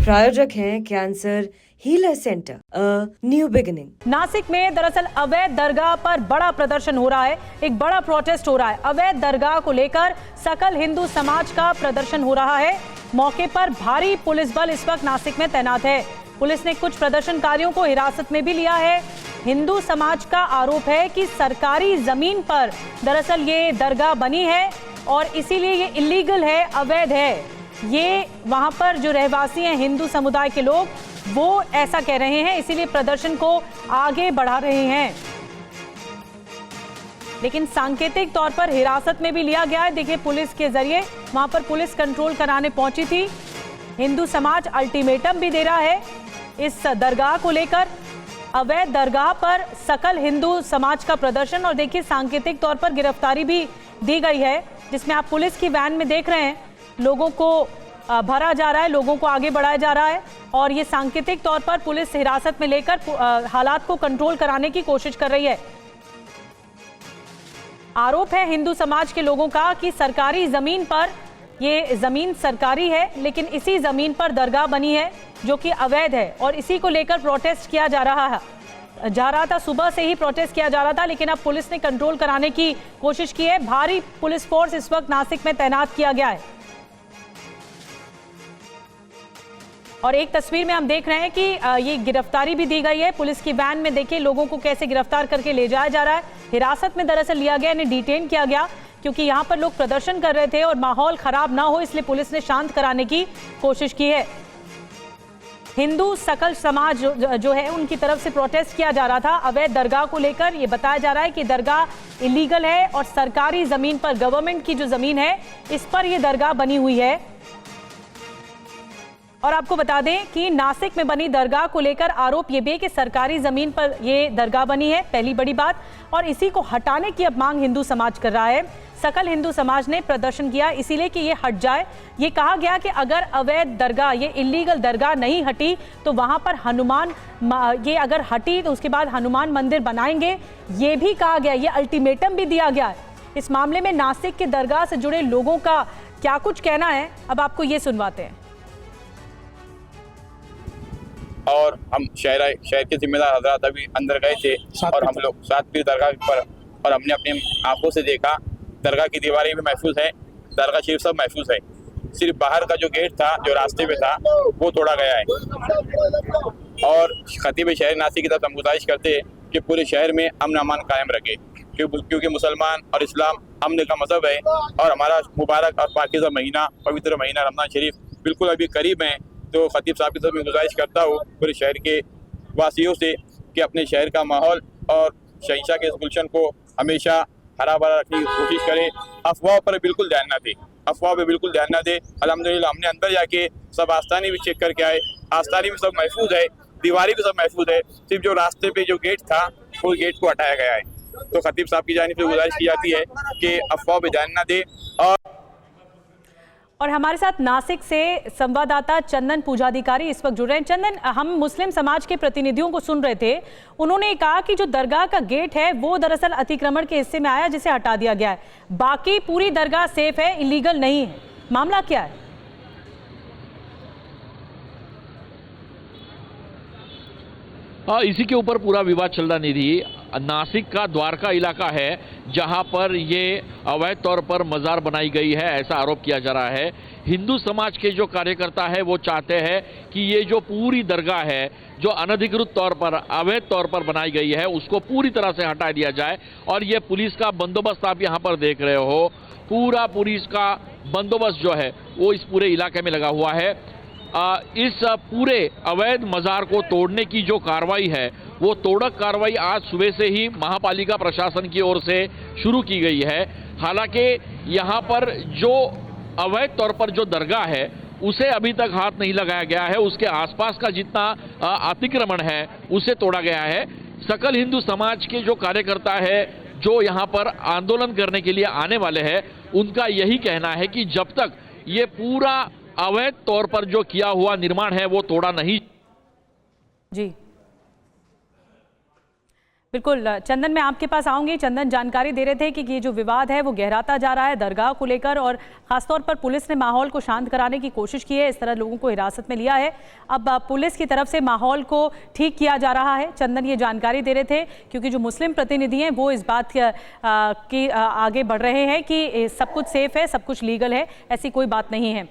प्रायोजक हैं cancer healer centre, new beginning. Nashik में दरअसल अवैध दरगाह पर बड़ा प्रदर्शन हो रहा है, एक बड़ा प्रोटेस्ट हो रहा है। अवैध दरगाह को लेकर सकल हिंदू समाज का प्रदर्शन हो रहा है। मौके पर भारी पुलिस बल इस वक्त नासिक में तैनात है। पुलिस ने कुछ प्रदर्शनकारियों को हिरासत में भी लिया है। हिंदू समाज का आरोप है कि सरकारी जमीन पर दरअसल ये दरगाह बनी है और इसीलिए ये इलीगल है, अवैध है। ये वहां पर जो रहवासी हैं हिंदू समुदाय के लोग, वो ऐसा कह रहे हैं, इसीलिए प्रदर्शन को आगे बढ़ा रहे हैं। लेकिन सांकेतिक तौर पर हिरासत में भी लिया गया है। देखिए, पुलिस के जरिए वहां पर पुलिस कंट्रोल कराने पहुंची थी। हिंदू समाज अल्टीमेटम भी दे रहा है इस दरगाह को लेकर। अवैध दरगाह पर सकल हिंदू समाज का प्रदर्शन, और देखिए सांकेतिक तौर पर गिरफ्तारी भी दी गई है, जिसमें आप पुलिस की वैन में देख रहे हैं लोगों को भरा जा रहा है, लोगों को आगे बढ़ाया जा रहा है। और ये सांकेतिक तौर पर पुलिस हिरासत में लेकर हालात को कंट्रोल कराने की कोशिश कर रही है। आरोप है हिंदू समाज के लोगों का कि सरकारी जमीन पर, ये जमीन सरकारी है लेकिन इसी जमीन पर दरगाह बनी है जो कि अवैध है, और इसी को लेकर प्रोटेस्ट किया जा रहा था। सुबह से ही प्रोटेस्ट किया जा रहा था, लेकिन अब पुलिस ने कंट्रोल कराने की कोशिश की है। भारी पुलिस फोर्स इस वक्त नासिक में तैनात किया गया है। और एक तस्वीर में हम देख रहे हैं कि ये गिरफ्तारी भी दी गई है। पुलिस की वैन में देखिए लोगों को कैसे गिरफ्तार करके ले जाया जा रहा है। हिरासत में दरअसल लिया गया, इन्हें डिटेन किया गया, क्योंकि यहाँ पर लोग प्रदर्शन कर रहे थे और माहौल खराब ना हो, इसलिए पुलिस ने शांत कराने की कोशिश की है। हिंदू सकल समाज जो है उनकी तरफ से प्रोटेस्ट किया जा रहा था अवैध दरगाह को लेकर। ये बताया जा रहा है कि दरगाह इलीगल है और सरकारी जमीन पर, गवर्नमेंट की जो जमीन है इस पर यह दरगाह बनी हुई है। और आपको बता दें कि नासिक में बनी दरगाह को लेकर आरोप ये भी है कि सरकारी जमीन पर ये दरगाह बनी है, पहली बड़ी बात, और इसी को हटाने की अब मांग हिंदू समाज कर रहा है। सकल हिंदू समाज ने प्रदर्शन किया इसीलिए कि ये हट जाए। ये कहा गया कि अगर अवैध दरगाह, ये इलीगल दरगाह नहीं हटी तो वहां पर हनुमान, ये अगर हटी तो उसके बाद हनुमान मंदिर बनाएंगे, ये भी कहा गया, ये अल्टीमेटम भी दिया गया है। इस मामले में नासिक के दरगाह से जुड़े लोगों का क्या कुछ कहना है, अब आपको ये सुनवाते हैं। और हम शहर के जिम्मेदार हजरात अभी अंदर गए थे और हम लोग साथ भी दरगाह पर, और हमने अपनी आंखों से देखा दरगाह की दीवारें भी महफूज है, दरगाह शरीफ सब महफूज है। सिर्फ बाहर का जो गेट था, जो रास्ते में था, वो तोड़ा गया है। और खतीब शहर नासिक की तरफ हम गुजारिश करते हैं कि पूरे शहर में अमन अमान कायम रखे, क्योंकि मुसलमान और इस्लाम अमन का मजहब है और हमारा मुबारक और पाकीज़ा महीना, पवित्र महीना रमज़ान शरीफ बिल्कुल अभी करीब है। तो खतीब साहब की तरफ मैं गुजारिश करता हूँ पूरे शहर के वासियों से कि अपने शहर का माहौल और शहंशाह के इस गुलशन को हमेशा हरा भरा रखने की कोशिश करें। अफवाह पर बिल्कुल ध्यान ना दे, अफवाह पे बिल्कुल ध्यान ना दे। अल्हम्दुलिल्लाह हमने अंदर जाके सब आस्तानी भी चेक करके आए, आस्तानी में सब महफूज है, दीवारें भी सब महफूज है। सिर्फ जो रास्ते पे जो गेट था वो गेट को हटाया गया है। तो खतीब साहब की जानिब से गुजारिश की जाती है कि अफवाह पे ध्यान ना दे। और हमारे साथ नासिक से संवाददाता चंदन पूजाधिकारी इस वक्त जुड़ रहे हैं। चंदन, हम मुस्लिम समाज के प्रतिनिधियों को सुन रहे थे, उन्होंने कहा कि जो दरगाह का गेट है वो दरअसल अतिक्रमण के हिस्से में आया, जिसे हटा दिया गया है, बाकी पूरी दरगाह सेफ है, इलीगल नहीं है। मामला क्या है? इसी के ऊपर पूरा विवाद चल रहा निधि। नासिक का द्वारका इलाका है जहां पर ये अवैध तौर पर मजार बनाई गई है, ऐसा आरोप किया जा रहा है। हिंदू समाज के जो कार्यकर्ता है वो चाहते हैं कि ये जो पूरी दरगाह है जो अनधिकृत तौर पर, अवैध तौर पर बनाई गई है, उसको पूरी तरह से हटा दिया जाए। और ये पुलिस का बंदोबस्त आप यहाँ पर देख रहे हो, पूरा पुलिस का बंदोबस्त जो है वो इस पूरे इलाके में लगा हुआ है। इस पूरे अवैध मजार को तोड़ने की जो कार्रवाई है वो तोड़क कार्रवाई आज सुबह से ही महापालिका प्रशासन की ओर से शुरू की गई है। हालांकि यहाँ पर जो अवैध तौर पर जो दरगाह है उसे अभी तक हाथ नहीं लगाया गया है, उसके आसपास का जितना अतिक्रमण है उसे तोड़ा गया है। सकल हिंदू समाज के जो कार्यकर्ता है जो यहाँ पर आंदोलन करने के लिए आने वाले हैं, उनका यही कहना है कि जब तक ये पूरा अवैध तौर पर जो किया हुआ निर्माण है वो तोड़ा नहीं। जी बिल्कुल चंदन, मैं आपके पास आऊंगी। चंदन जानकारी दे रहे थे कि ये जो विवाद है वो गहराता जा रहा है दरगाह को लेकर, और खासतौर पर पुलिस ने माहौल को शांत कराने की कोशिश की है, इस तरह लोगों को हिरासत में लिया है। अब पुलिस की तरफ से माहौल को ठीक किया जा रहा है। चंदन ये जानकारी दे रहे थे क्योंकि जो मुस्लिम प्रतिनिधि हैं वो इस बात की आगे बढ़ रहे हैं कि सब कुछ सेफ है, सब कुछ लीगल है, ऐसी कोई बात नहीं है।